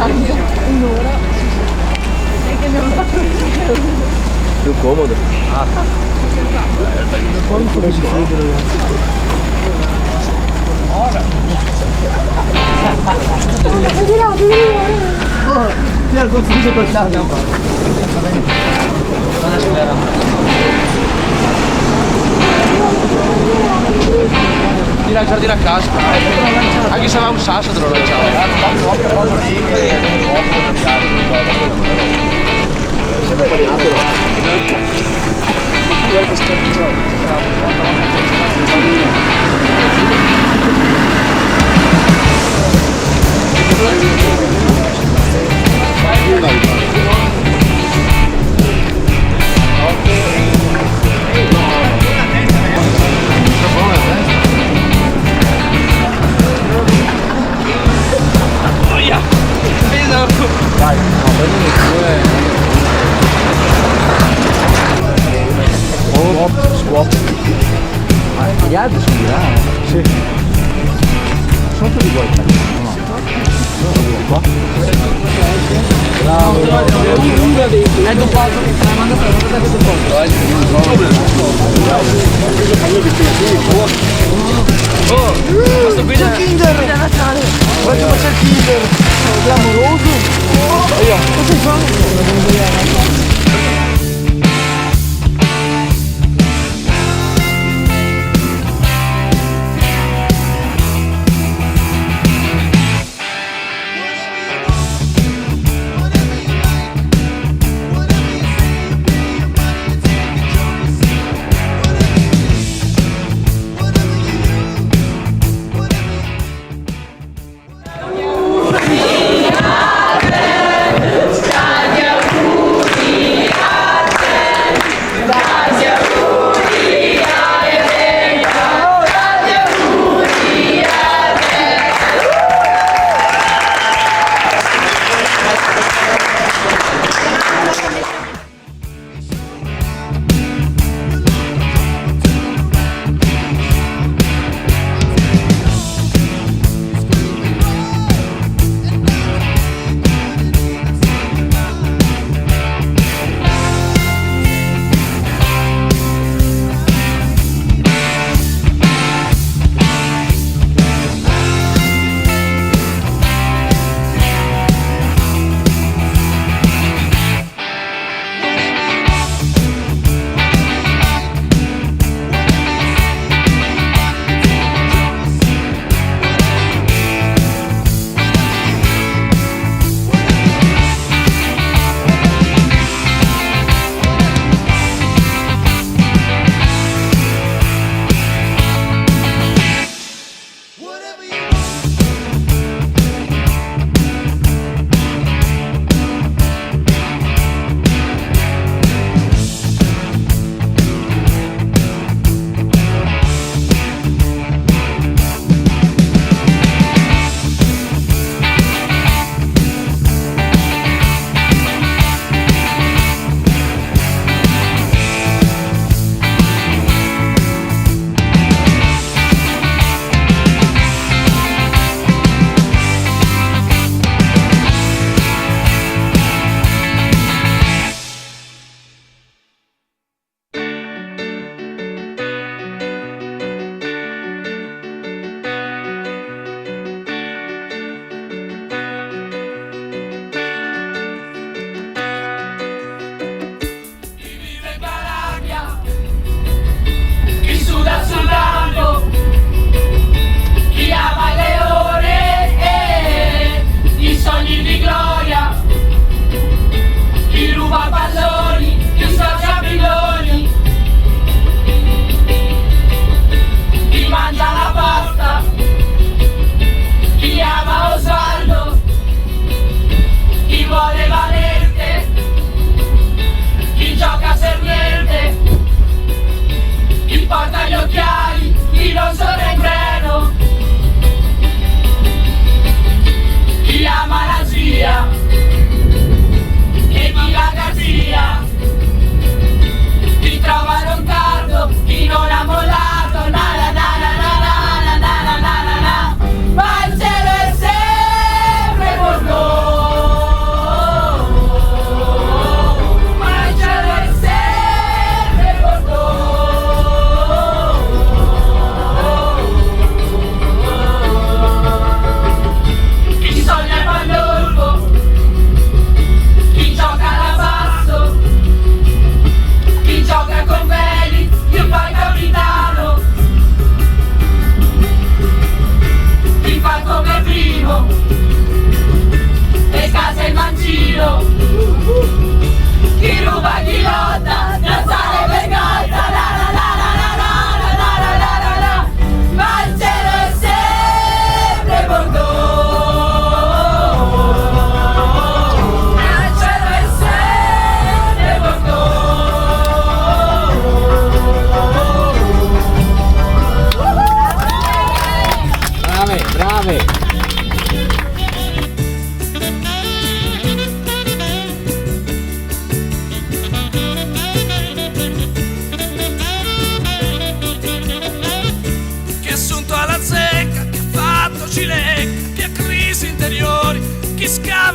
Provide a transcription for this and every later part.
Un'ora. E che abbiamo fatto Più comodo. Quanto si chiede, ragazzi? Ti ha confuso col tanto. Di lanciarti la casca. Anche se aveva un sasso te lo lanciava. Vai, no, prendimi due. Squat. Gli altri sono di là? Sì. Sono tutti qua. No. Sono qua. Bravo. È dopato. Manda per oh, questo qui è Kinder! Guarda come c'è il Kinder! Clamoroso! Cosa stai facendo?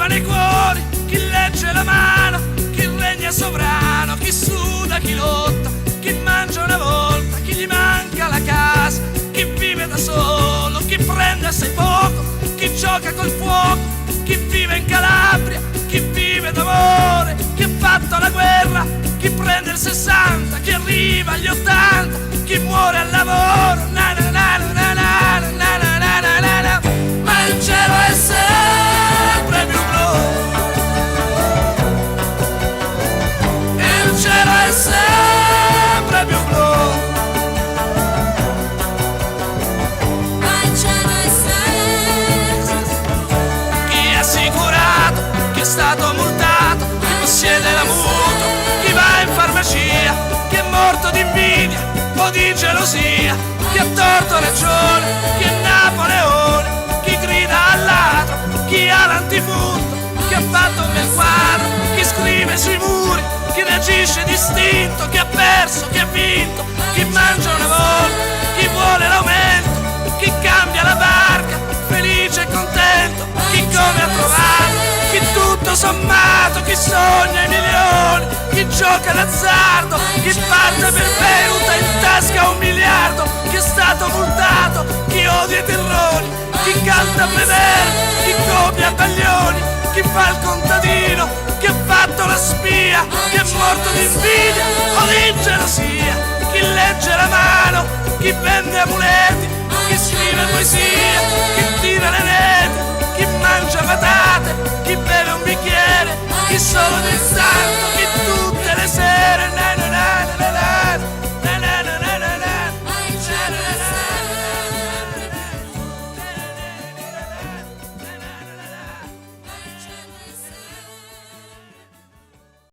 trova nei cuori, chi legge la mano, chi regna sovrano, chi suda, chi lotta, chi mangia una volta, chi gli manca la casa, chi vive da solo, chi prende assai poco, chi gioca col fuoco, chi vive in Calabria, chi vive d'amore, chi ha fatto la guerra, chi prende il 60, chi arriva agli 80, chi muore al lavoro, na na na na na na na na na na na. Ma il cielo è sempre più blu, il cielo è sempre più blu. Chi è stato multato, chi possiede la mutua, chi va in farmacia, chi è morto di invidia o di gelosia, chi ha torto ragione, chi è Napoleone, chi grida al ladro, chi ha l'antifurto, chi ha fatto un bel quadro, chi scrive sui muri, chi reagisce distinto, chi ha perso, chi ha vinto, chi mangia una volta, chi vuole l'aumento, chi cambia la barca, felice e contento, chi come ha trovato, chi tutto sommato, chi sogna i milioni, chi gioca d'azzardo, chi parte per Beirut in tasca 1 miliardo, chi è stato multato, chi odia i terrori, chi canta a vedere, chi copia baglioni, chi fa il contadino, chi ha fatto la spia, chi è morto di invidia o di gelosia, chi legge la mano, chi vende amuleti, chi scrive poesia, chi tira le reti, chi mangia patate, chi beve un bicchiere, chi solo d'istante